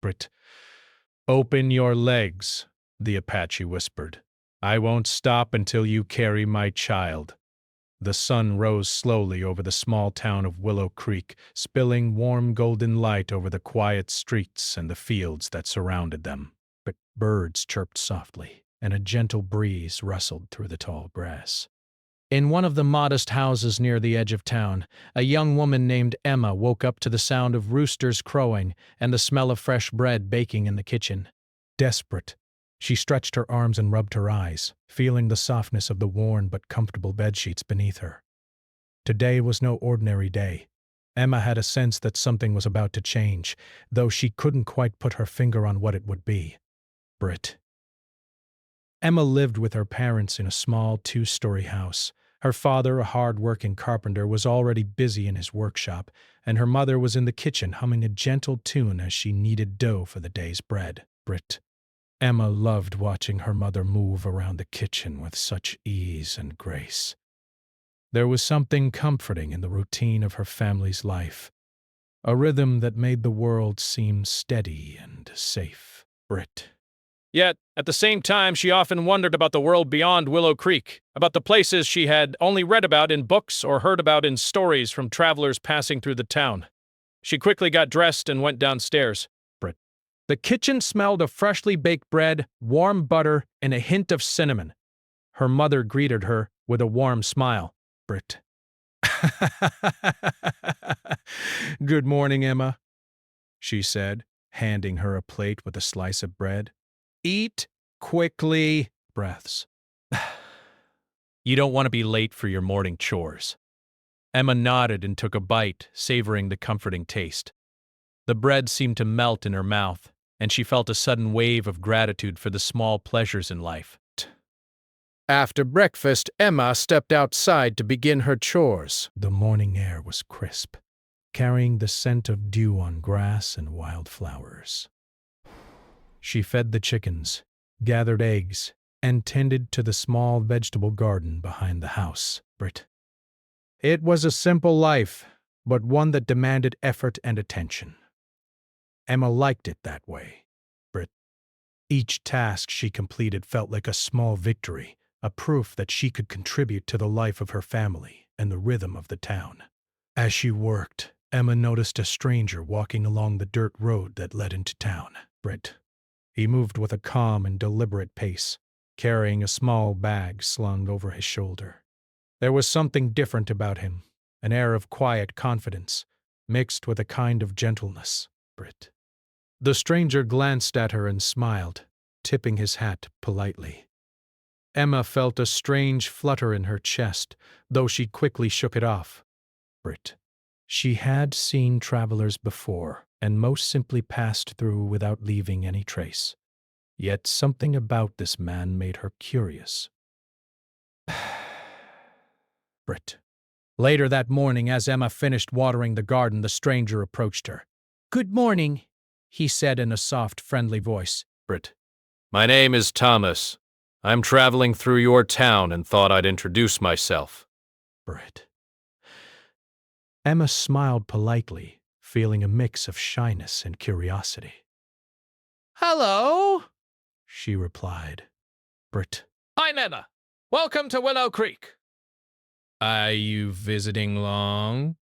Brit. "Open your legs," the Apache whispered. "I won't stop until you carry my child." The sun rose slowly over the small town of Willow Creek, spilling warm golden light over the quiet streets and the fields that surrounded them. But birds chirped softly, and a gentle breeze rustled through the tall grass. In one of the modest houses near the edge of town, a young woman named Emma woke up to the sound of roosters crowing and the smell of fresh bread baking in the kitchen. Desperate, she stretched her arms and rubbed her eyes, feeling the softness of the worn but comfortable bedsheets beneath her. Today was no ordinary day. Emma had a sense that something was about to change, though she couldn't quite put her finger on what it would be. Brit. Emma lived with her parents in a small two-story house. Her father, a hard-working carpenter, was already busy in his workshop, and her mother was in the kitchen humming a gentle tune as she kneaded dough for the day's bread. Brit. Emma loved watching her mother move around the kitchen with such ease and grace. There was something comforting in the routine of her family's life, a rhythm that made the world seem steady and safe. Brit. Yet, at the same time, she often wondered about the world beyond Willow Creek, about the places she had only read about in books or heard about in stories from travelers passing through the town. She quickly got dressed and went downstairs. Brit. The kitchen smelled of freshly baked bread, warm butter, and a hint of cinnamon. Her mother greeted her with a warm smile. Brit. "Good morning, Emma," she said, handing her a plate with a slice of bread. "Eat quickly." Breaths. "You don't want to be late for your morning chores." Emma nodded and took a bite, savoring the comforting taste. The bread seemed to melt in her mouth, and she felt a sudden wave of gratitude for the small pleasures in life. After breakfast, Emma stepped outside to begin her chores. The morning air was crisp, carrying the scent of dew on grass and wildflowers. She fed the chickens, gathered eggs, and tended to the small vegetable garden behind the house. Brit. It was a simple life, but one that demanded effort and attention. Emma liked it that way. Brit. Each task she completed felt like a small victory, a proof that she could contribute to the life of her family and the rhythm of the town. As she worked, Emma noticed a stranger walking along the dirt road that led into town. Brit. He moved with a calm and deliberate pace, carrying a small bag slung over his shoulder. There was something different about him, an air of quiet confidence, mixed with a kind of gentleness. Brit. The stranger glanced at her and smiled, tipping his hat politely. Emma felt a strange flutter in her chest, though she quickly shook it off. Brit. She had seen travelers before, and most simply passed through without leaving any trace. Yet something about this man made her curious. Brit. Later that morning, as Emma finished watering the garden, the stranger approached her. "Good morning," he said in a soft, friendly voice. Brit. "My name is Thomas. I'm traveling through your town and thought I'd introduce myself." Brit. Emma smiled politely, feeling a mix of shyness and curiosity. "Hello," she replied. Brit. "I'm Emma. Welcome to Willow Creek." "Are you visiting long?"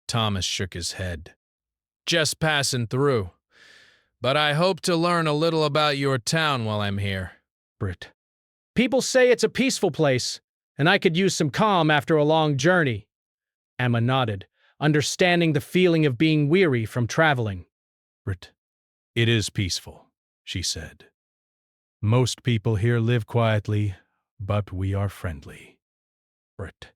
Thomas shook his head. "Just passing through. But I hope to learn a little about your town while I'm here." Brit. "People say it's a peaceful place, and I could use some calm after a long journey." Emma nodded, understanding the feeling of being weary from traveling. Brit. "It is peaceful," she said. "Most people here live quietly, but we are friendly." Brit.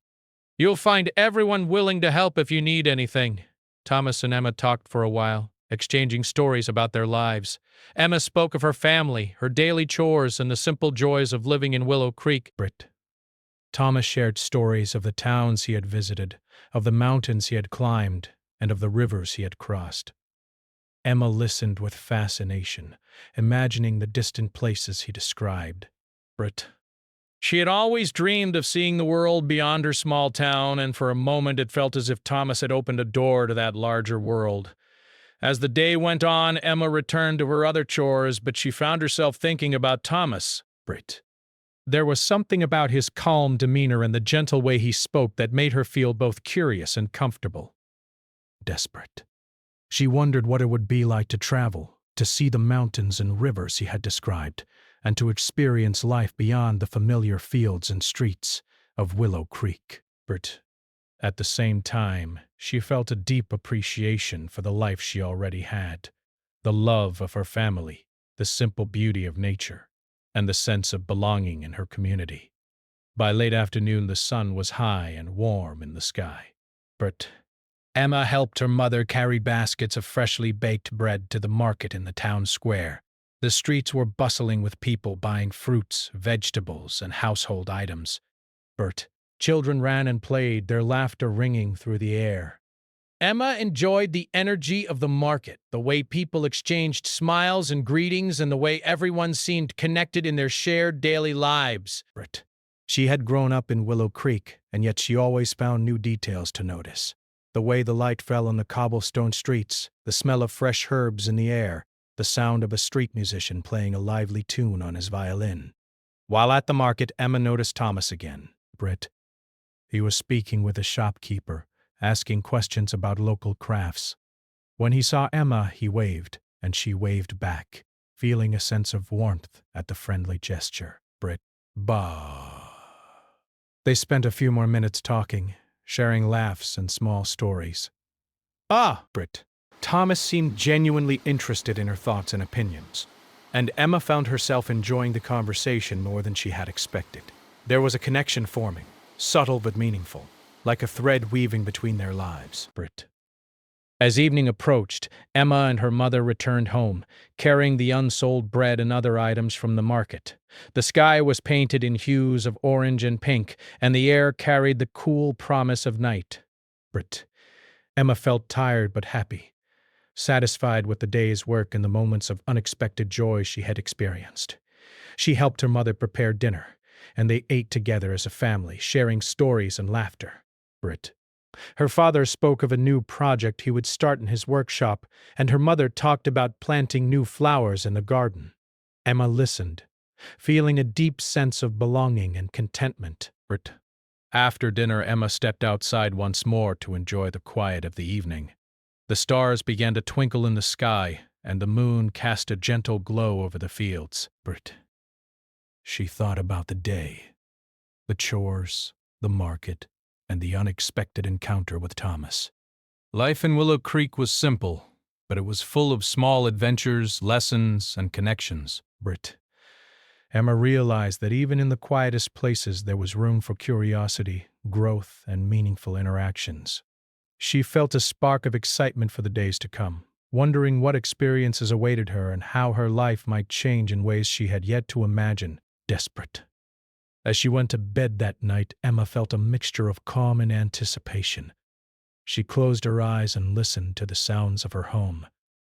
"You'll find everyone willing to help if you need anything." Thomas and Emma talked for a while, exchanging stories about their lives. Emma spoke of her family, her daily chores, and the simple joys of living in Willow Creek. Brit. Thomas shared stories of the towns he had visited, of the mountains he had climbed, and of the rivers he had crossed. Emma listened with fascination, imagining the distant places he described. Brit. She had always dreamed of seeing the world beyond her small town, and for a moment it felt as if Thomas had opened a door to that larger world. As the day went on, Emma returned to her other chores, but she found herself thinking about Thomas. Brit. There was something about his calm demeanor and the gentle way he spoke that made her feel both curious and comfortable. Desperate. She wondered what it would be like to travel, to see the mountains and rivers he had described, and to experience life beyond the familiar fields and streets of Willow Creek. But at the same time, she felt a deep appreciation for the life she already had, the love of her family, the simple beauty of nature, and the sense of belonging in her community. By late afternoon, the sun was high and warm in the sky. But Emma helped her mother carry baskets of freshly baked bread to the market in the town square. The streets were bustling with people buying fruits, vegetables, and household items. Children ran and played, their laughter ringing through the air. Emma enjoyed the energy of the market, the way people exchanged smiles and greetings, and the way everyone seemed connected in their shared daily lives. She had grown up in Willow Creek, and yet she always found new details to notice. The way the light fell on the cobblestone streets, the smell of fresh herbs in the air, the sound of a street musician playing a lively tune on his violin. While at the market, Emma noticed Thomas again. He was speaking with a shopkeeper, asking questions about local crafts. When he saw Emma, he waved, and she waved back, feeling a sense of warmth at the friendly gesture. Bah. They spent a few more minutes talking, sharing laughs and small stories. Thomas seemed genuinely interested in her thoughts and opinions, and Emma found herself enjoying the conversation more than she had expected. There was a connection forming, subtle but meaningful, like a thread weaving between their lives. As evening approached, Emma and her mother returned home, carrying the unsold bread and other items from the market. The sky was painted in hues of orange and pink, and the air carried the cool promise of night. Emma felt tired but happy, satisfied with the day's work and the moments of unexpected joy she had experienced. She helped her mother prepare dinner, and they ate together as a family, sharing stories and laughter. Her father spoke of a new project he would start in his workshop, and her mother talked about planting new flowers in the garden. Emma listened, feeling a deep sense of belonging and contentment. After dinner, Emma stepped outside once more to enjoy the quiet of the evening. The stars began to twinkle in the sky, and the moon cast a gentle glow over the fields. She thought about the day, the chores, the market, and the unexpected encounter with Thomas. Life in Willow Creek was simple, but it was full of small adventures, lessons, and connections. Emma realized that even in the quietest places there was room for curiosity, growth, and meaningful interactions. She felt a spark of excitement for the days to come, wondering what experiences awaited her and how her life might change in ways she had yet to imagine. Desperate. As she went to bed that night, Emma felt a mixture of calm and anticipation. She closed her eyes and listened to the sounds of her home,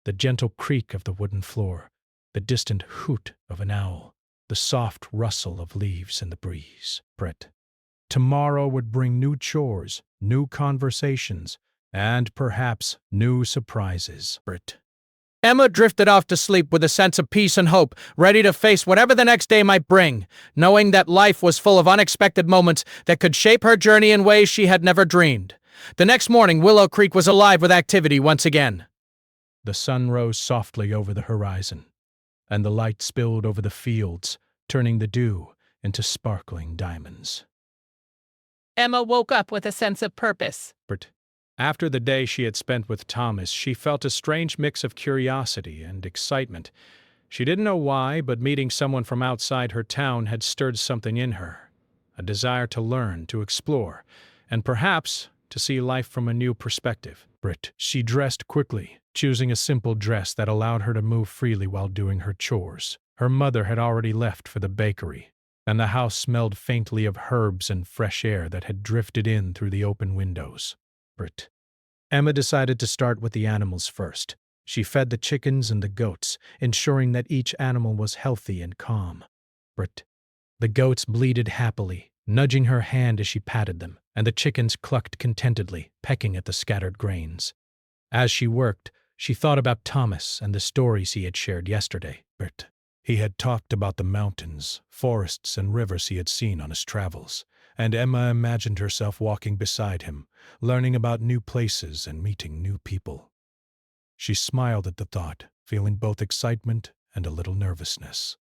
the gentle creak of the wooden floor, the distant hoot of an owl, the soft rustle of leaves in the breeze. Tomorrow would bring new chores, new conversations, and perhaps new surprises. Emma drifted off to sleep with a sense of peace and hope, ready to face whatever the next day might bring, knowing that life was full of unexpected moments that could shape her journey in ways she had never dreamed. The next morning, Willow Creek was alive with activity once again. The sun rose softly over the horizon, and the light spilled over the fields, turning the dew into sparkling diamonds. Emma woke up with a sense of purpose. After the day she had spent with Thomas, she felt a strange mix of curiosity and excitement. She didn't know why, but meeting someone from outside her town had stirred something in her, a desire to learn, to explore, and perhaps to see life from a new perspective. She dressed quickly, choosing a simple dress that allowed her to move freely while doing her chores. Her mother had already left for the bakery, and the house smelled faintly of herbs and fresh air that had drifted in through the open windows. Emma decided to start with the animals first. She fed the chickens and the goats, ensuring that each animal was healthy and calm. The goats bleated happily, nudging her hand as she patted them, and the chickens clucked contentedly, pecking at the scattered grains. As she worked, She thought about Thomas and the stories he had shared yesterday. He had talked about the mountains, forests, and rivers he had seen on his travels, and Emma imagined herself walking beside him, learning about new places and meeting new people. She smiled at the thought, feeling both excitement and a little nervousness.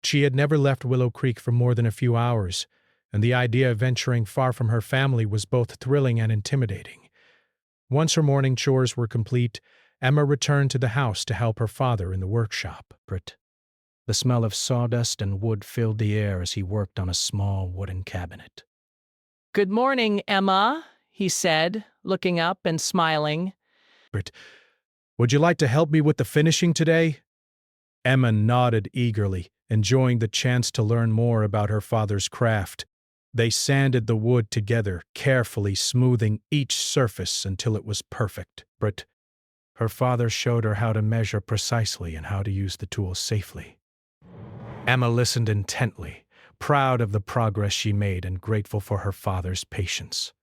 She had never left Willow Creek for more than a few hours, and the idea of venturing far from her family was both thrilling and intimidating. Once her morning chores were complete, Emma returned to the house to help her father in the workshop. The smell of sawdust and wood filled the air as he worked on a small wooden cabinet. Good morning, Emma, he said, looking up and smiling. Would you like to help me with the finishing today? Emma nodded eagerly, enjoying the chance to learn more about her father's craft. They sanded the wood together, carefully smoothing each surface until it was perfect. Her father showed her how to measure precisely and how to use the tools safely. Emma listened intently, proud of the progress she made and grateful for her father's patience.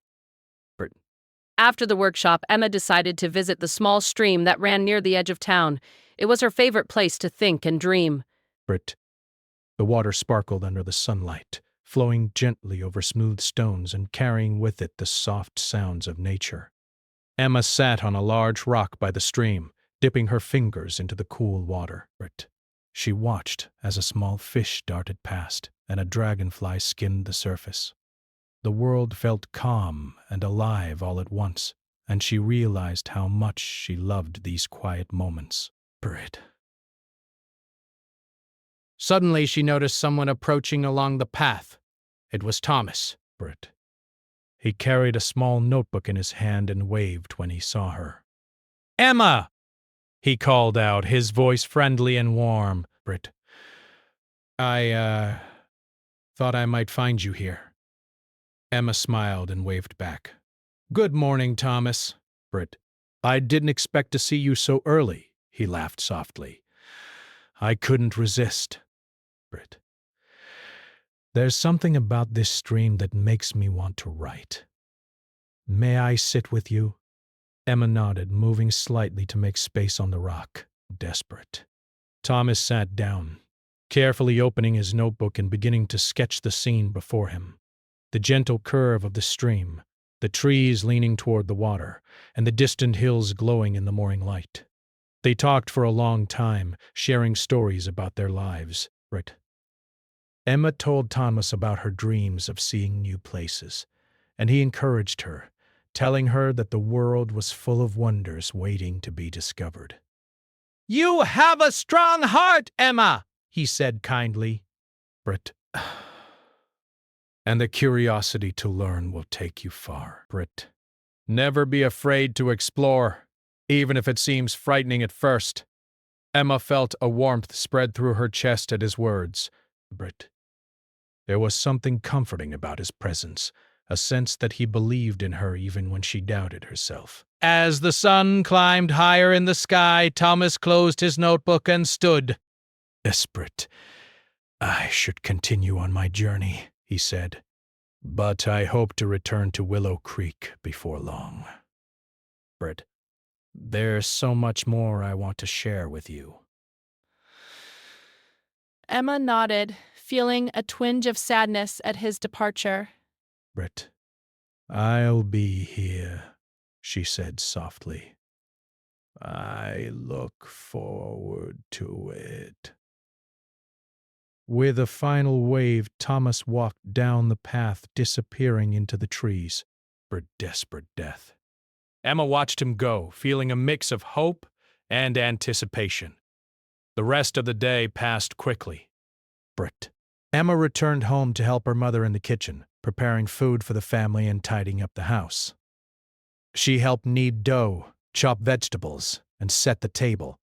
After the workshop, Emma decided to visit the small stream that ran near the edge of town. It was her favorite place to think and dream. The water sparkled under the sunlight, flowing gently over smooth stones and carrying with it the soft sounds of nature. Emma sat on a large rock by the stream, dipping her fingers into the cool water. She watched as a small fish darted past and a dragonfly skimmed the surface. The world felt calm and alive all at once, and she realized how much she loved these quiet moments. Suddenly she noticed someone approaching along the path. It was Thomas. He carried a small notebook in his hand and waved when he saw her. "Emma!" he called out, his voice friendly and warm. I thought I might find you here." Emma smiled and waved back. "Good morning, Thomas." "I didn't expect to see you so early," he laughed softly. "I couldn't resist." "There's something about this stream that makes me want to write. May I sit with you?" Emma nodded, moving slightly to make space on the rock, desperate. Thomas sat down, carefully opening his notebook and beginning to sketch the scene before him. The gentle curve of the stream, the trees leaning toward the water, and the distant hills glowing in the morning light. They talked for a long time, sharing stories about their lives. Emma told Thomas about her dreams of seeing new places, and he encouraged her, telling her that the world was full of wonders waiting to be discovered. "You have a strong heart, Emma," he said kindly. "And the curiosity to learn will take you far. Never be afraid to explore, even if it seems frightening at first." Emma felt a warmth spread through her chest at his words. There was something comforting about his presence, a sense that he believed in her even when she doubted herself. As the sun climbed higher in the sky, Thomas closed his notebook and stood. "Desperate. I should continue on my journey," he said. "But I hope to return to Willow Creek before long. There's so much more I want to share with you." Emma nodded, feeling a twinge of sadness at his departure. "I'll be here," she said softly. "I look forward to it." With a final wave, Thomas walked down the path, disappearing into the trees for desperate death. Emma watched him go, feeling a mix of hope and anticipation. The rest of the day passed quickly. Emma returned home to help her mother in the kitchen, preparing food for the family and tidying up the house. She helped knead dough, chop vegetables, and set the table.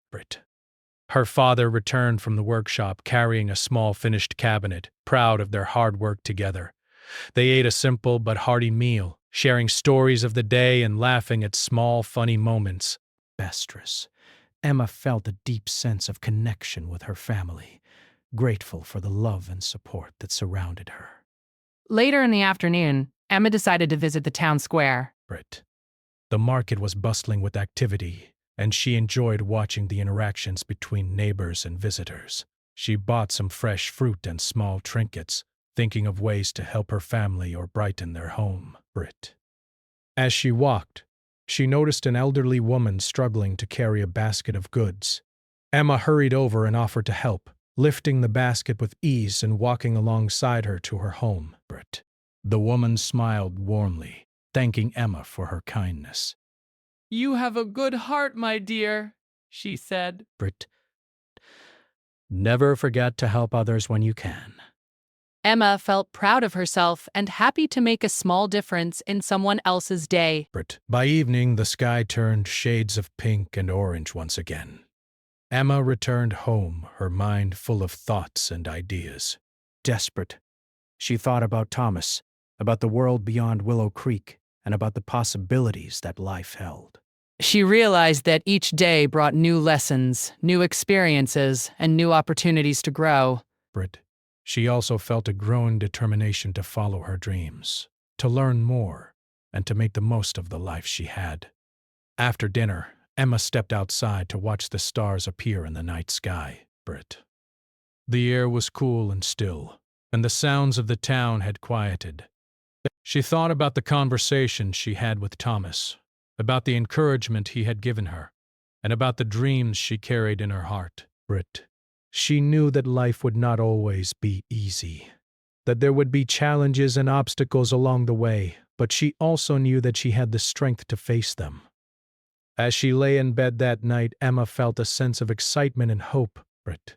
Her father returned from the workshop carrying a small finished cabinet, proud of their hard work together. They ate a simple but hearty meal, sharing stories of the day and laughing at small, funny moments. Emma felt a deep sense of connection with her family, grateful for the love and support that surrounded her. Later in the afternoon, Emma decided to visit the town square. The market was bustling with activity. and she enjoyed watching the interactions between neighbors and visitors. She bought some fresh fruit and small trinkets, thinking of ways to help her family or brighten their home. Brit. As she walked, she noticed an elderly woman struggling to carry a basket of goods. Emma hurried over and offered to help, lifting the basket with ease and walking alongside her to her home. Brit. The woman smiled warmly, thanking Emma for her kindness. "You have a good heart, my dear," she said. Brit. Never forget to help others when you can. Emma felt proud of herself and happy to make a small difference in someone else's day. Brit. By evening, the sky turned shades of pink and orange once again. Emma returned home, her mind full of thoughts and ideas. Desperate, she thought about Thomas, about the world beyond Willow Creek, and about the possibilities that life held. She realized that each day brought new lessons, new experiences, and new opportunities to grow. Brit. She also felt a growing determination to follow her dreams, to learn more, and to make the most of the life she had. After dinner, Emma stepped outside to watch the stars appear in the night sky. Brit. The air was cool and still, and the sounds of the town had quieted. She thought about the conversation she had with Thomas, about the encouragement he had given her, and about the dreams she carried in her heart. Brit. She knew that life would not always be easy, that there would be challenges and obstacles along the way, but she also knew that she had the strength to face them. As she lay in bed that night, Emma felt a sense of excitement and hope. Brit.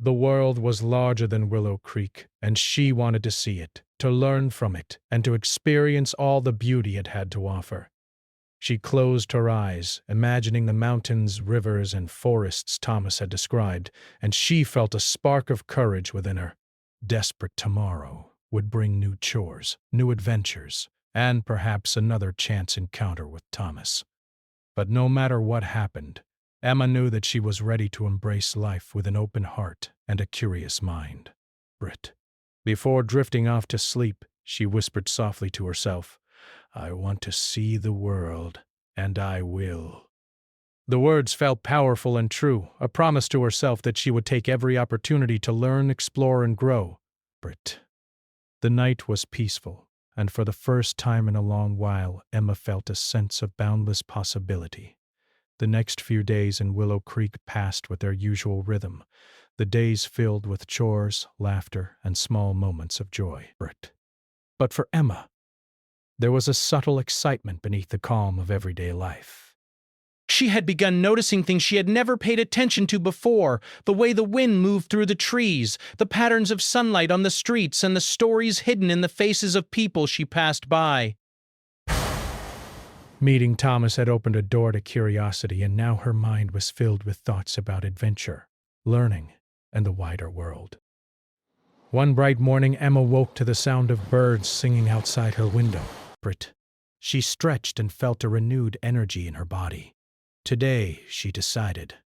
The world was larger than Willow Creek, and she wanted to see it, to learn from it, and to experience all the beauty it had to offer. She closed her eyes, imagining the mountains, rivers, and forests Thomas had described, and she felt a spark of courage within her. Desperate tomorrow would bring new chores, new adventures, and perhaps another chance encounter with Thomas. But no matter what happened, Emma knew that she was ready to embrace life with an open heart and a curious mind. Brit. Before drifting off to sleep, she whispered softly to herself, "I want to see the world, and I will." The words felt powerful and true, a promise to herself that she would take every opportunity to learn, explore, and grow. Brit. The night was peaceful, and for the first time in a long while, Emma felt a sense of boundless possibility. The next few days in Willow Creek passed with their usual rhythm, the days filled with chores, laughter, and small moments of joy. But for Emma, there was a subtle excitement beneath the calm of everyday life. She had begun noticing things she had never paid attention to before, the way the wind moved through the trees, the patterns of sunlight on the streets, and the stories hidden in the faces of people she passed by. Meeting Thomas had opened a door to curiosity, and now her mind was filled with thoughts about adventure, learning, and the wider world. One bright morning, Emma woke to the sound of birds singing outside her window. She stretched and felt a renewed energy in her body. Today, she decided,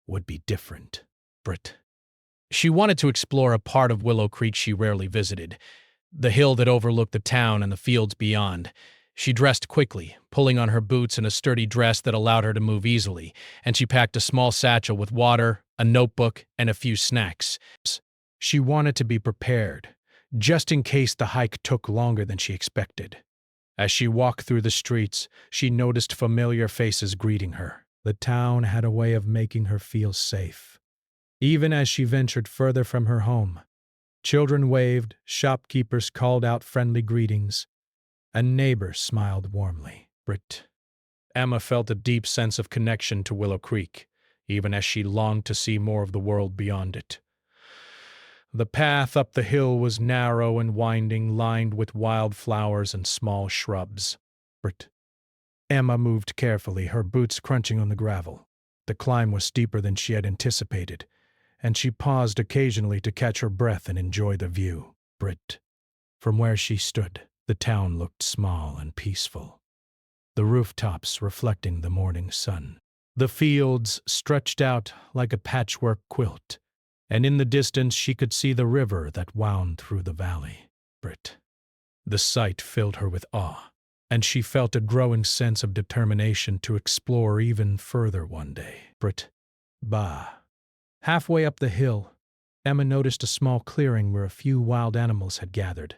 would be different. She wanted to explore a part of Willow Creek she rarely visited, the hill that overlooked the town and the fields beyond. She dressed quickly, pulling on her boots and a sturdy dress that allowed her to move easily, and she packed a small satchel with water, a notebook, and a few snacks. She wanted to be prepared, just in case the hike took longer than she expected. As she walked through the streets, she noticed familiar faces greeting her. The town had a way of making her feel safe. Even as she ventured further from her home, children waved, shopkeepers called out friendly greetings, and neighbors smiled warmly. Emma felt a deep sense of connection to Willow Creek, even as she longed to see more of the world beyond it. The path up the hill was narrow and winding, lined with wildflowers and small shrubs. Emma moved carefully, her boots crunching on the gravel. The climb was steeper than she had anticipated, and she paused occasionally to catch her breath and enjoy the view. From where she stood, the town looked small and peaceful, the rooftops reflecting the morning sun. The fields stretched out like a patchwork quilt, and in the distance she could see the river that wound through the valley. The sight filled her with awe. and she felt a growing sense of determination to explore even further one day. Bah. Halfway up the hill, Emma noticed a small clearing where a few wild animals had gathered,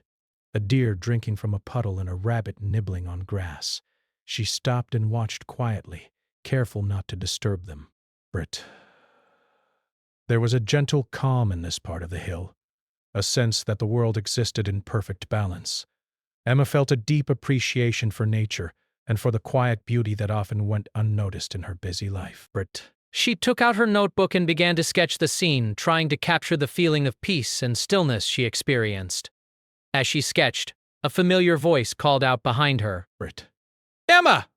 a deer drinking from a puddle and a rabbit nibbling on grass. She stopped and watched quietly, careful not to disturb them. There was a gentle calm in this part of the hill, a sense that the world existed in perfect balance. Emma felt a deep appreciation for nature and for the quiet beauty that often went unnoticed in her busy life. She took out her notebook and began to sketch the scene, trying to capture the feeling of peace and stillness she experienced. As she sketched, a familiar voice called out behind her. Emma!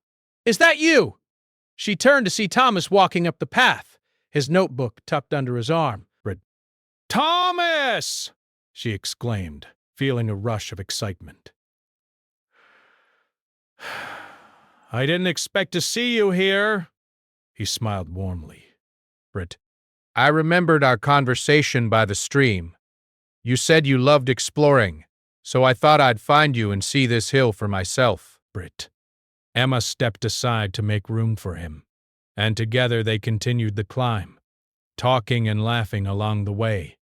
Is that you? She turned to see Thomas walking up the path, his notebook tucked under his arm. Thomas! She exclaimed, feeling a rush of excitement. I didn't expect to see you here. He smiled warmly. I remembered our conversation by the stream. You said you loved exploring, so I thought I'd find you and see this hill for myself. Emma stepped aside to make room for him, and together they continued the climb, talking and laughing along the way.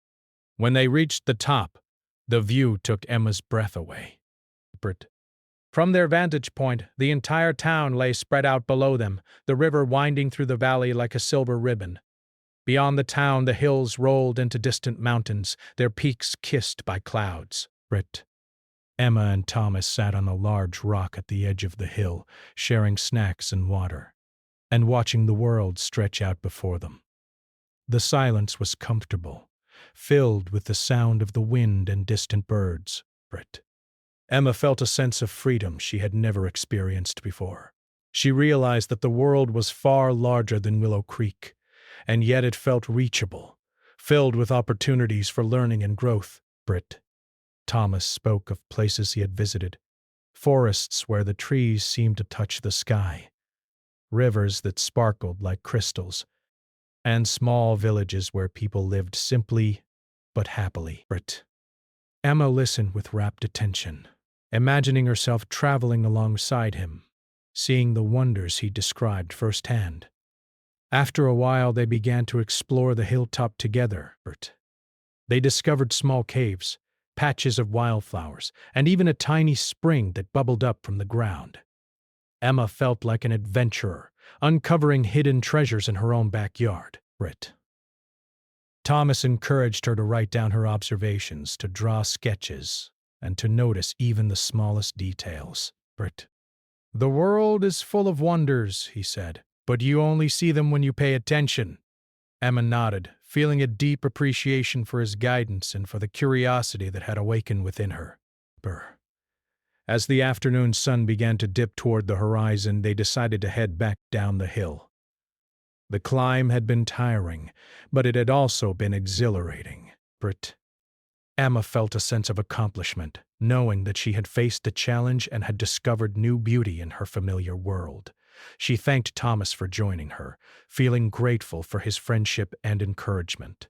When they reached the top, the view took Emma's breath away. From their vantage point, the entire town lay spread out below them, the river winding through the valley like a silver ribbon. Beyond the town, the hills rolled into distant mountains, their peaks kissed by clouds. Emma and Thomas sat on a large rock at the edge of the hill, sharing snacks and water, and watching the world stretch out before them. The silence was comfortable, filled with the sound of the wind and distant birds. Emma felt a sense of freedom she had never experienced before. She realized that the world was far larger than Willow Creek, and yet it felt reachable, filled with opportunities for learning and growth. Thomas spoke of places he had visited, forests where the trees seemed to touch the sky, rivers that sparkled like crystals, and small villages where people lived simply but happily. Emma listened with rapt attention, imagining herself traveling alongside him, seeing the wonders he described firsthand. After a while, they began to explore the hilltop together. They discovered small caves, patches of wildflowers, and even a tiny spring that bubbled up from the ground. Emma felt like an adventurer, uncovering hidden treasures in her own backyard. Thomas encouraged her to write down her observations, to draw sketches, and to notice even the smallest details. The world is full of wonders, he said, but you only see them when you pay attention. Emma nodded, feeling a deep appreciation for his guidance and for the curiosity that had awakened within her. As the afternoon sun began to dip toward the horizon, they decided to head back down the hill. The climb had been tiring, but it had also been exhilarating. Emma felt a sense of accomplishment, knowing that she had faced the challenge and had discovered new beauty in her familiar world. She thanked Thomas for joining her, feeling grateful for his friendship and encouragement.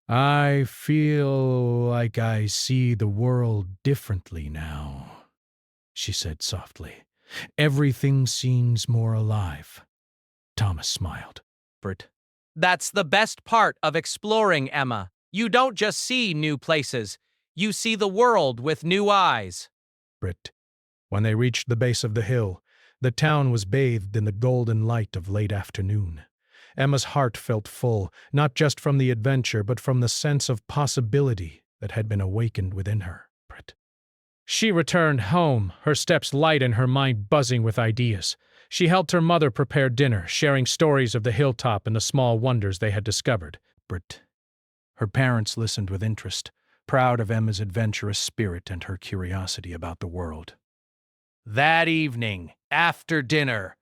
I feel like I see the world differently now, she said softly. Everything seems more alive. Thomas smiled. That's the best part of exploring, Emma. You don't just see new places. You see the world with new eyes. When they reached the base of the hill, the town was bathed in the golden light of late afternoon. Emma's heart felt full, not just from the adventure, but from the sense of possibility that had been awakened within her. She returned home, her steps light and her mind buzzing with ideas. She helped her mother prepare dinner, sharing stories of the hilltop and the small wonders they had discovered. Her parents listened with interest, proud of Emma's adventurous spirit and her curiosity about the world. That evening, after dinner,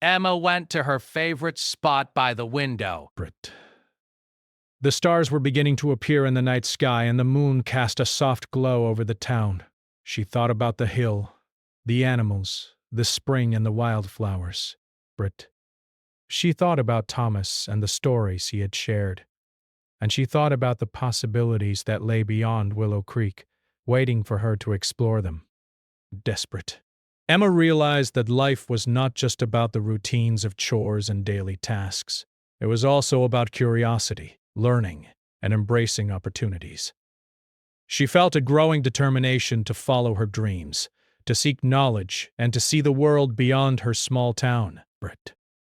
Emma went to her favorite spot by the window. The stars were beginning to appear in the night sky, and the moon cast a soft glow over the town. She thought about the hill, the animals, the spring, and the wildflowers. She thought about Thomas and the stories he had shared, and she thought about the possibilities that lay beyond Willow Creek, waiting for her to explore them. desperate. Emma realized that life was not just about the routines of chores and daily tasks. It was also about curiosity, learning, and embracing opportunities. She felt a growing determination to follow her dreams, to seek knowledge, and to see the world beyond her small town.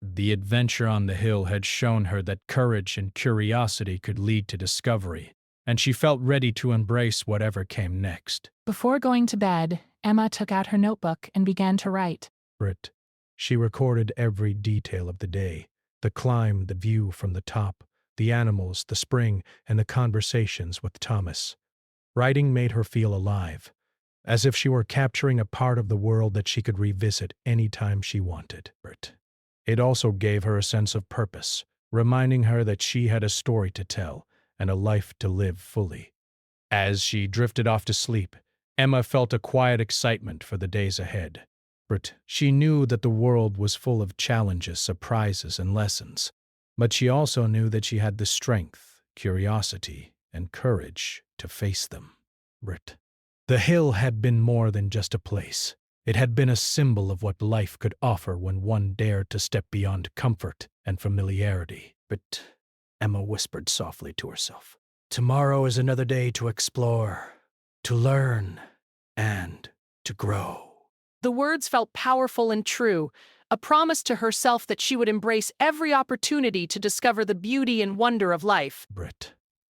The adventure on the hill had shown her that courage and curiosity could lead to discovery, and she felt ready to embrace whatever came next. Before going to bed, Emma took out her notebook and began to write. She recorded every detail of the day, the climb, the view from the top, the animals, the spring, and the conversations with Thomas. Writing made her feel alive, as if she were capturing a part of the world that she could revisit any time she wanted. It also gave her a sense of purpose, reminding her that she had a story to tell and a life to live fully. As she drifted off to sleep, Emma felt a quiet excitement for the days ahead. She knew that the world was full of challenges, surprises, and lessons, but she also knew that she had the strength, curiosity, and courage to face them. The hill had been more than just a place. It had been a symbol of what life could offer when one dared to step beyond comfort and familiarity. But Emma whispered softly to herself, "Tomorrow is another day to explore, to learn, and to grow." The words felt powerful and true, a promise to herself that she would embrace every opportunity to discover the beauty and wonder of life.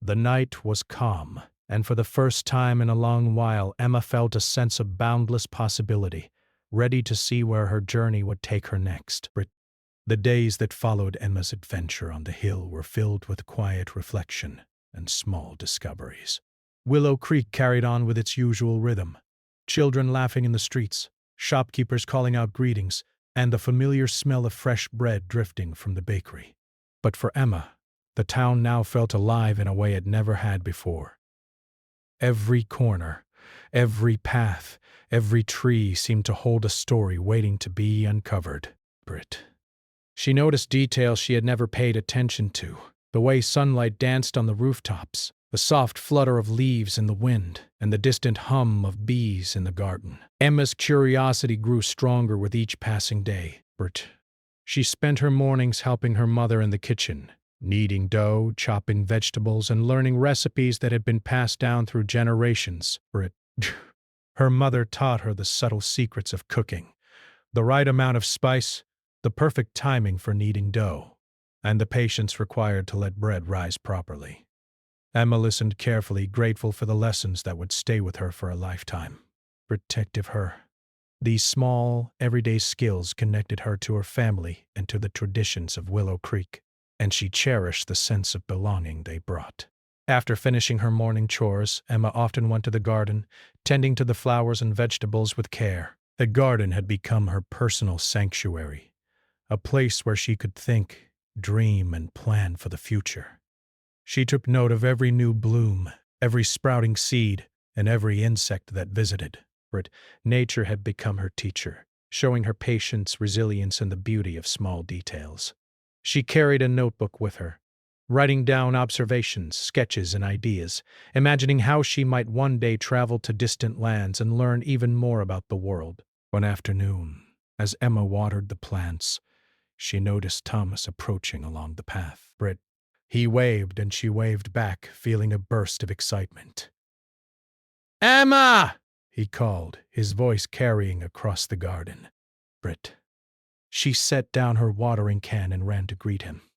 The night was calm, and for the first time in a long while, Emma felt a sense of boundless possibility, ready to see where her journey would take her next. The days that followed Emma's adventure on the hill were filled with quiet reflection and small discoveries. Willow Creek carried on with its usual rhythm, children laughing in the streets, shopkeepers calling out greetings, and the familiar smell of fresh bread drifting from the bakery. But for Emma, the town now felt alive in a way it never had before. Every corner, every path, every tree seemed to hold a story waiting to be uncovered. She noticed details she had never paid attention to, the way sunlight danced on the rooftops, the soft flutter of leaves in the wind, and the distant hum of bees in the garden. Emma's curiosity grew stronger with each passing day. She spent her mornings helping her mother in the kitchen, kneading dough, chopping vegetables, and learning recipes that had been passed down through generations. Her mother taught her the subtle secrets of cooking, the right amount of spice, the perfect timing for kneading dough, and the patience required to let bread rise properly. Emma listened carefully, grateful for the lessons that would stay with her for a lifetime. Protective her. These small, everyday skills connected her to her family and to the traditions of Willow Creek, and she cherished the sense of belonging they brought. After finishing her morning chores, Emma often went to the garden, tending to the flowers and vegetables with care. The garden had become her personal sanctuary, a place where she could think, dream, and plan for the future. She took note of every new bloom, every sprouting seed, and every insect that visited. Nature had become her teacher, showing her patience, resilience, and the beauty of small details. She carried a notebook with her, writing down observations, sketches, and ideas, imagining how she might one day travel to distant lands and learn even more about the world. One afternoon, as Emma watered the plants, she noticed Thomas approaching along the path. He waved and she waved back, feeling a burst of excitement. "Emma!" he called, his voice carrying across the garden. She set down her watering can and ran to greet him.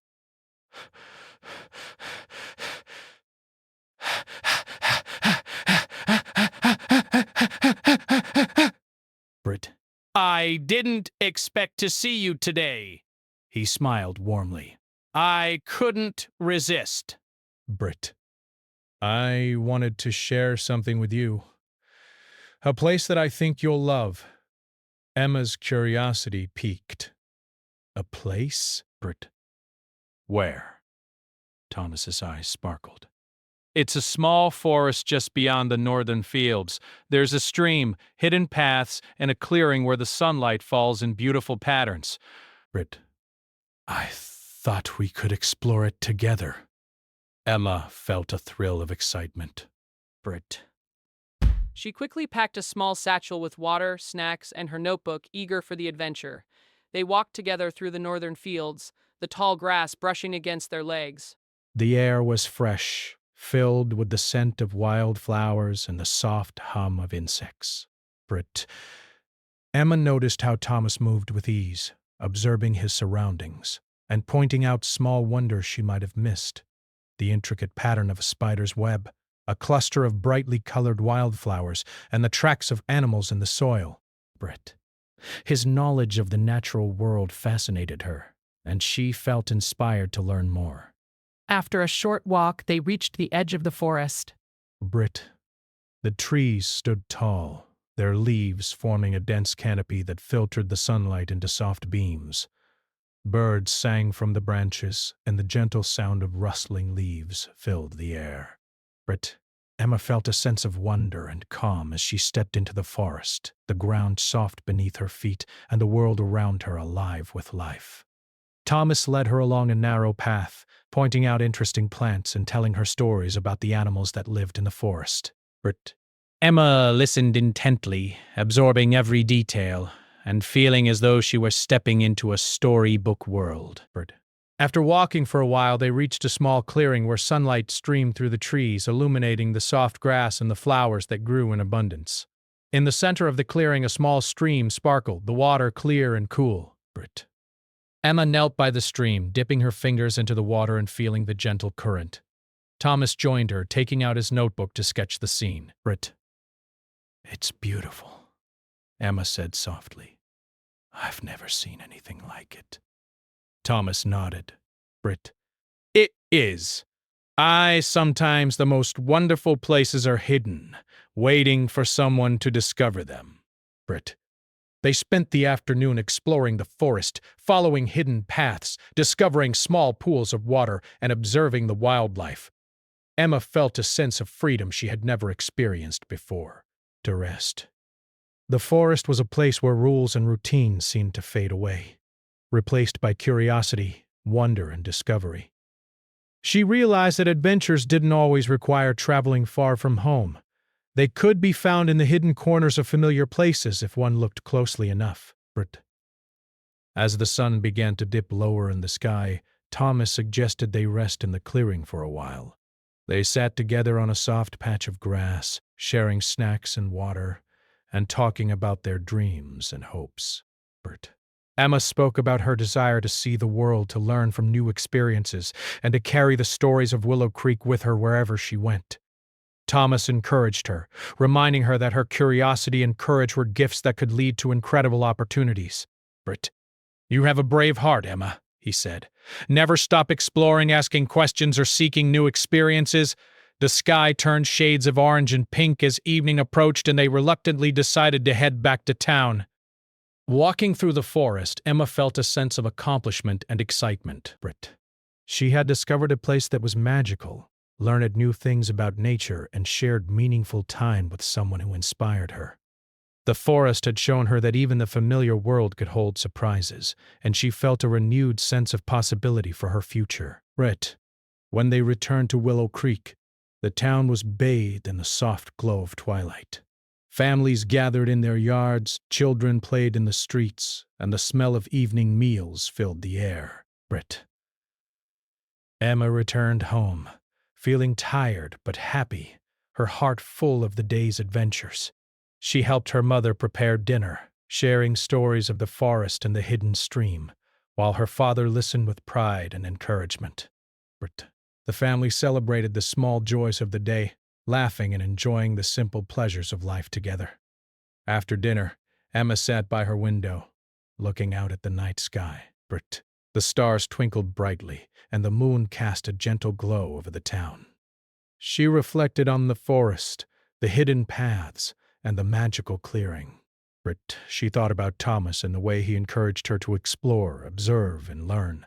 "I didn't expect to see you today," he smiled warmly. "I couldn't resist." "I wanted to share something with you. A place that I think you'll love." Emma's curiosity piqued. "A place?" "Where?" Thomas's eyes sparkled. "It's a small forest just beyond the northern fields. There's a stream, hidden paths, and a clearing where the sunlight falls in beautiful patterns." "I thought we could explore it together." Emma felt a thrill of excitement. She quickly packed a small satchel with water, snacks, and her notebook, eager for the adventure. They walked together through the northern fields, the tall grass brushing against their legs. The air was fresh, filled with the scent of wild flowers and the soft hum of insects. Brit. Emma noticed how Thomas moved with ease, observing his surroundings, and pointing out small wonders she might have missed. The intricate pattern of a spider's web, a cluster of brightly colored wildflowers, and the tracks of animals in the soil. Brit. His knowledge of the natural world fascinated her, and she felt inspired to learn more. After a short walk, they reached the edge of the forest. Brit. The trees stood tall, their leaves forming a dense canopy that filtered the sunlight into soft beams. Birds sang from the branches, and the gentle sound of rustling leaves filled the air. Brit. Emma felt a sense of wonder and calm as she stepped into the forest, the ground soft beneath her feet and the world around her alive with life. Thomas led her along a narrow path, pointing out interesting plants and telling her stories about the animals that lived in the forest. Brit. Emma listened intently, absorbing every detail, and feeling as though she were stepping into a storybook world. Brit. After walking for a while, they reached a small clearing where sunlight streamed through the trees, illuminating the soft grass and the flowers that grew in abundance. In the center of the clearing, a small stream sparkled, the water clear and cool. Brit. Emma knelt by the stream, dipping her fingers into the water and feeling the gentle current. Thomas joined her, taking out his notebook to sketch the scene. Brit. It's beautiful, Emma said softly. I've never seen anything like it. Thomas nodded. Brit. It is. Sometimes the most wonderful places are hidden, waiting for someone to discover them. Brit. They spent the afternoon exploring the forest, following hidden paths, discovering small pools of water, and observing the wildlife. Emma felt a sense of freedom she had never experienced before. To rest. The forest was a place where rules and routines seemed to fade away, replaced by curiosity, wonder, and discovery. She realized that adventures didn't always require traveling far from home. They could be found in the hidden corners of familiar places if one looked closely enough. As the sun began to dip lower in the sky, Thomas suggested they rest in the clearing for a while. They sat together on a soft patch of grass, sharing snacks and water, and talking about their dreams and hopes. Emma spoke about her desire to see the world, to learn from new experiences, and to carry the stories of Willow Creek with her wherever she went. Thomas encouraged her, reminding her that her curiosity and courage were gifts that could lead to incredible opportunities. You have a brave heart, Emma, he said. Never stop exploring, asking questions, or seeking new experiences. The sky turned shades of orange and pink as evening approached, and they reluctantly decided to head back to town. Walking through the forest, Emma felt a sense of accomplishment and excitement. She had discovered a place that was magical, learned new things about nature, and shared meaningful time with someone who inspired her. The forest had shown her that even the familiar world could hold surprises, and she felt a renewed sense of possibility for her future. When they returned to Willow Creek, the town was bathed in the soft glow of twilight. Families gathered in their yards, children played in the streets, and the smell of evening meals filled the air. Emma returned home, feeling tired but happy, her heart full of the day's adventures. She helped her mother prepare dinner, sharing stories of the forest and the hidden stream, while her father listened with pride and encouragement. The family celebrated the small joys of the day, laughing and enjoying the simple pleasures of life together. After dinner, Emma sat by her window, looking out at the night sky. The stars twinkled brightly, and the moon cast a gentle glow over the town. She reflected on the forest, the hidden paths, and the magical clearing. She thought about Thomas and the way he encouraged her to explore, observe, and learn.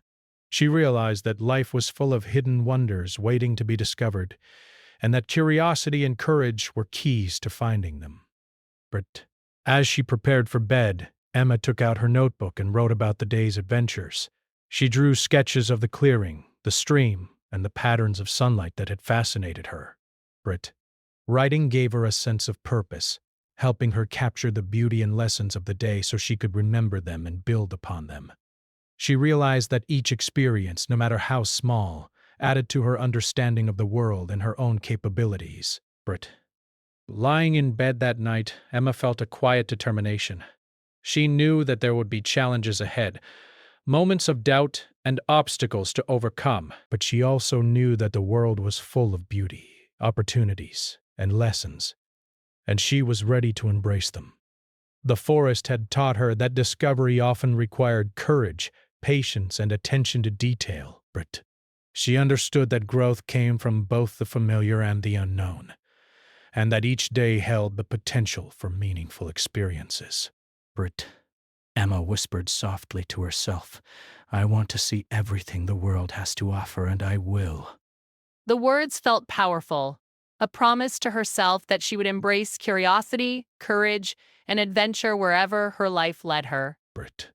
She realized that life was full of hidden wonders waiting to be discovered, and that curiosity and courage were keys to finding them. As she prepared for bed, Emma took out her notebook and wrote about the day's adventures. She drew sketches of the clearing, the stream, and the patterns of sunlight that had fascinated her. Writing gave her a sense of purpose, helping her capture the beauty and lessons of the day so she could remember them and build upon them. She realized that each experience, no matter how small, added to her understanding of the world and her own capabilities. Brit. Lying in bed that night, Emma felt a quiet determination. She knew that there would be challenges ahead, moments of doubt and obstacles to overcome, but she also knew that the world was full of beauty, opportunities, and lessons, and she was ready to embrace them. The forest had taught her that discovery often required courage, patience, and attention to detail. But she understood that growth came from both the familiar and the unknown, and that each day held the potential for meaningful experiences. Brit, Emma whispered softly to herself, I want to see everything the world has to offer, and I will. The words felt powerful, a promise to herself that she would embrace curiosity, courage, and adventure wherever her life led her. Brit.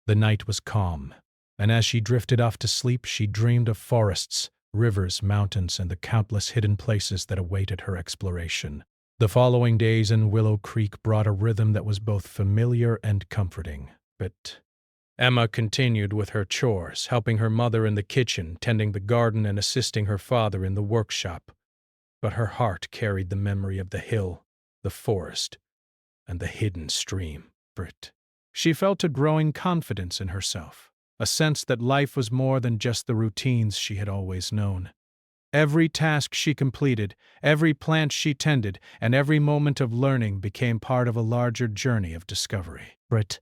The night was calm, and as she drifted off to sleep, she dreamed of forests, rivers, mountains, and the countless hidden places that awaited her exploration. The following days in Willow Creek brought a rhythm that was both familiar and comforting. But Emma continued with her chores, helping her mother in the kitchen, tending the garden, and assisting her father in the workshop. But her heart carried the memory of the hill, the forest, and the hidden stream. Brit. She felt a growing confidence in herself, a sense that life was more than just the routines she had always known. Every task she completed, every plant she tended, and every moment of learning became part of a larger journey of discovery. Brit.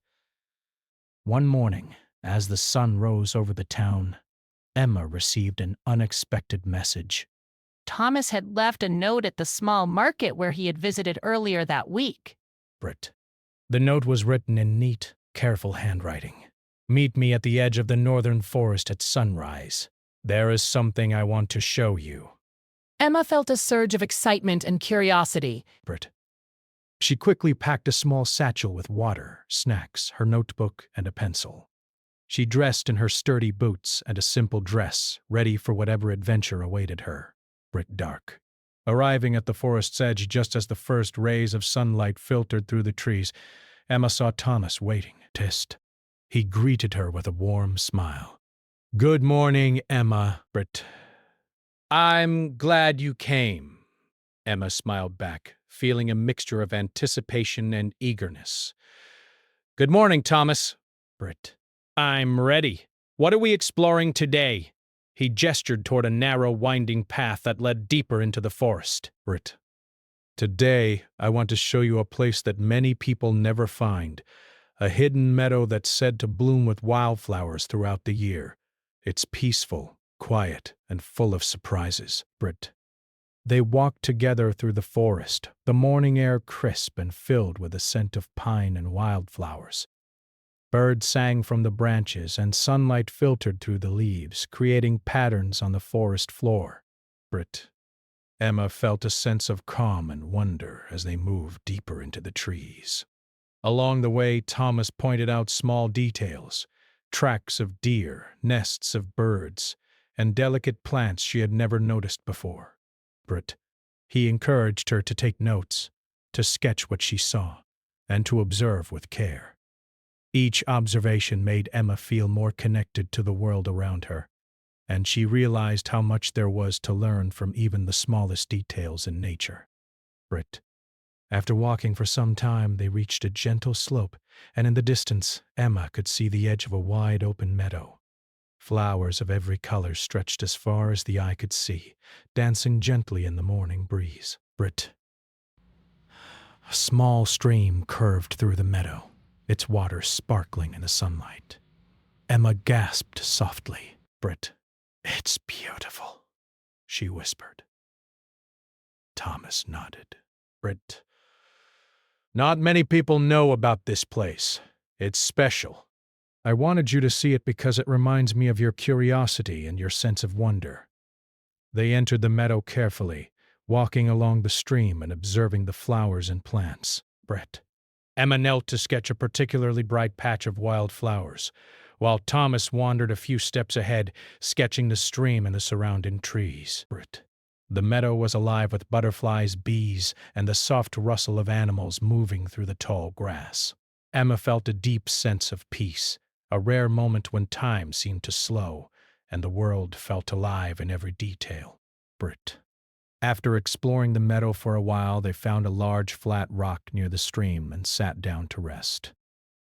One morning, as the sun rose over the town, Emma received an unexpected message. Thomas had left a note at the small market where he had visited earlier that week. Brit. The note was written in neat, careful handwriting. Meet me at the edge of the northern forest at sunrise. There is something I want to show you. Emma felt a surge of excitement and curiosity. Brit. She quickly packed a small satchel with water, snacks, her notebook, and a pencil. She dressed in her sturdy boots and a simple dress, ready for whatever adventure awaited her. Brit. Dark. Arriving at the forest's edge just as the first rays of sunlight filtered through the trees, Emma saw Thomas waiting. Tist. He greeted her with a warm smile. Good morning, Emma. Brit. I'm glad you came. Emma smiled back, feeling a mixture of anticipation and eagerness. Good morning, Thomas. Brit. I'm ready. What are we exploring today? He gestured toward a narrow, winding path that led deeper into the forest. Brit. Today, I want to show you a place that many people never find, a hidden meadow that's said to bloom with wildflowers throughout the year. It's peaceful, quiet, and full of surprises. Brit. They walked together through the forest, the morning air crisp and filled with a scent of pine and wildflowers. Birds sang from the branches and sunlight filtered through the leaves, creating patterns on the forest floor. Brit. Emma felt a sense of calm and wonder as they moved deeper into the trees. Along the way, Thomas pointed out small details, tracks of deer, nests of birds, and delicate plants she had never noticed before. Brit. He encouraged her to take notes, to sketch what she saw, and to observe with care. Each observation made Emma feel more connected to the world around her, and she realized how much there was to learn from even the smallest details in nature. Brit. After walking for some time, they reached a gentle slope, and in the distance, Emma could see the edge of a wide open meadow. Flowers of every color stretched as far as the eye could see, dancing gently in the morning breeze. Brit. A small stream curved through the meadow, its water sparkling in the sunlight. Emma gasped softly. Brit. It's beautiful, she whispered. Thomas nodded. Brit. Not many people know about this place. It's special. I wanted you to see it because it reminds me of your curiosity and your sense of wonder. They entered the meadow carefully, walking along the stream and observing the flowers and plants. Brit. Emma knelt to sketch a particularly bright patch of wild flowers, while Thomas wandered a few steps ahead, sketching the stream and the surrounding trees. Brit. The meadow was alive with butterflies, bees, and the soft rustle of animals moving through the tall grass. Emma felt a deep sense of peace, a rare moment when time seemed to slow, and the world felt alive in every detail. Brit. After exploring the meadow for a while, they found a large flat rock near the stream and sat down to rest.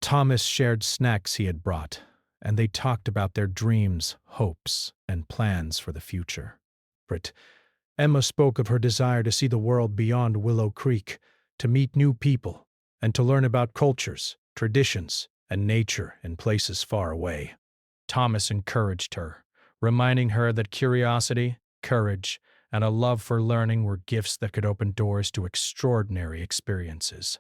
Thomas shared snacks he had brought, and they talked about their dreams, hopes, and plans for the future. Brit. Emma spoke of her desire to see the world beyond Willow Creek, to meet new people, and to learn about cultures, traditions, and nature in places far away. Thomas encouraged her, reminding her that curiosity, courage, and a love for learning were gifts that could open doors to extraordinary experiences.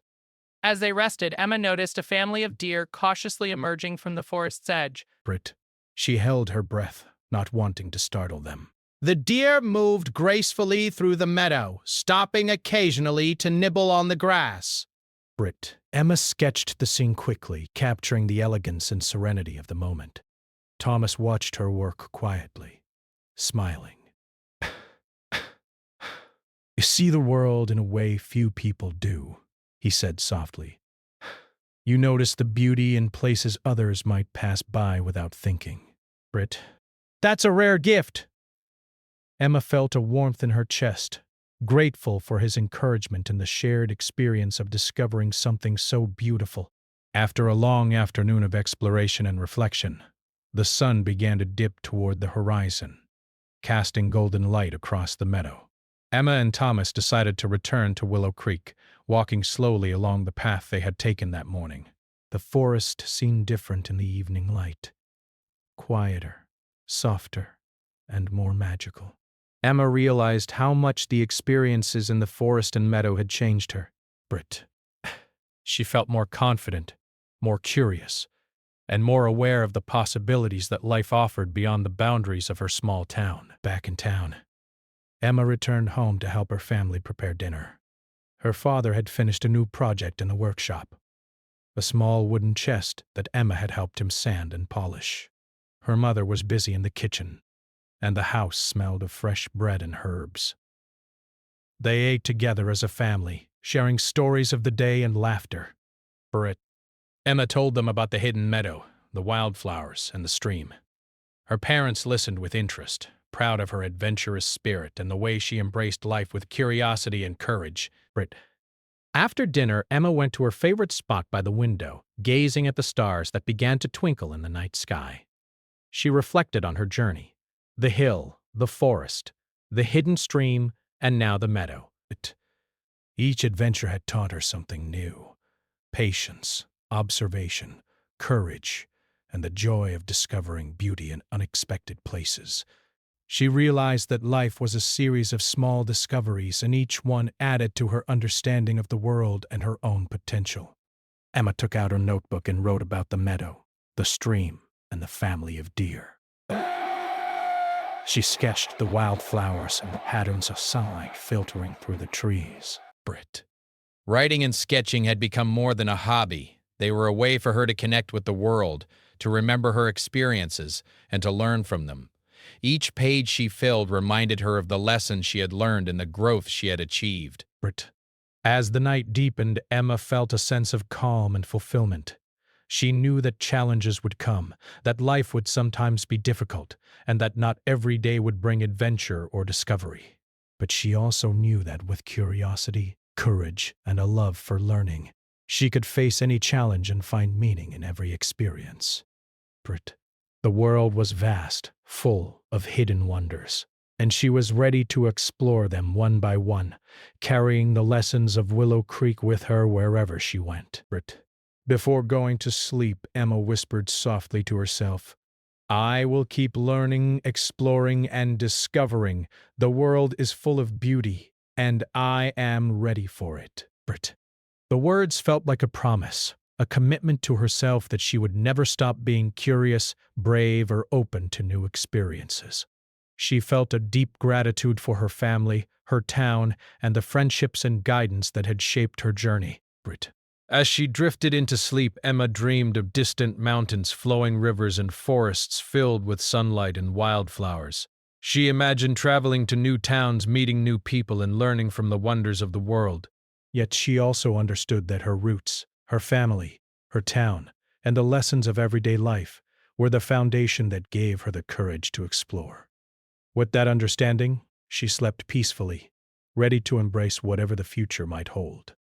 As they rested, Emma noticed a family of deer cautiously emerging from the forest's edge. Brit. She held her breath, not wanting to startle them. The deer moved gracefully through the meadow, stopping occasionally to nibble on the grass. Brit. Emma sketched the scene quickly, capturing the elegance and serenity of the moment. Thomas watched her work quietly, smiling. You see the world in a way few people do, he said softly. You notice the beauty in places others might pass by without thinking. Brit. That's a rare gift. Emma felt a warmth in her chest, grateful for his encouragement and the shared experience of discovering something so beautiful. After a long afternoon of exploration and reflection, the sun began to dip toward the horizon, casting golden light across the meadow. Emma and Thomas decided to return to Willow Creek, walking slowly along the path they had taken that morning. The forest seemed different in the evening light, quieter, softer, and more magical. Emma realized how much the experiences in the forest and meadow had changed her. Brit. She felt more confident, more curious, and more aware of the possibilities that life offered beyond the boundaries of her small town. Back in town, Emma returned home to help her family prepare dinner. Her father had finished a new project in the workshop, a small wooden chest that Emma had helped him sand and polish. Her mother was busy in the kitchen, and the house smelled of fresh bread and herbs. They ate together as a family, sharing stories of the day and laughter. Brit. Emma told them about the hidden meadow, the wildflowers, and the stream. Her parents listened with interest, proud of her adventurous spirit and the way she embraced life with curiosity and courage. Brit. After dinner, Emma went to her favorite spot by the window, gazing at the stars that began to twinkle in the night sky. She reflected on her journey. The hill, the forest, the hidden stream, and now the meadow. Each adventure had taught her something new. Patience, observation, courage, and the joy of discovering beauty in unexpected places. She realized that life was a series of small discoveries, and each one added to her understanding of the world and her own potential. Emma took out her notebook and wrote about the meadow, the stream, and the family of deer. She sketched the wildflowers and the patterns of sunlight filtering through the trees. Brit. Writing and sketching had become more than a hobby. They were a way for her to connect with the world, to remember her experiences, and to learn from them. Each page she filled reminded her of the lessons she had learned and the growth she had achieved. Brit. As the night deepened, Emma felt a sense of calm and fulfillment. She knew that challenges would come, that life would sometimes be difficult, and that not every day would bring adventure or discovery. But she also knew that with curiosity, courage, and a love for learning, she could face any challenge and find meaning in every experience. Brit. The world was vast, full of hidden wonders, and she was ready to explore them one by one, carrying the lessons of Willow Creek with her wherever she went. Brit. Before going to sleep, Emma whispered softly to herself, I will keep learning, exploring, and discovering. The world is full of beauty, and I am ready for it. Brit. The words felt like a promise, a commitment to herself that she would never stop being curious, brave, or open to new experiences. She felt a deep gratitude for her family, her town, and the friendships and guidance that had shaped her journey. Brit. As she drifted into sleep, Emma dreamed of distant mountains, flowing rivers, and forests filled with sunlight and wildflowers. She imagined traveling to new towns, meeting new people, and learning from the wonders of the world. Yet she also understood that her roots, her family, her town, and the lessons of everyday life were the foundation that gave her the courage to explore. With that understanding, she slept peacefully, ready to embrace whatever the future might hold.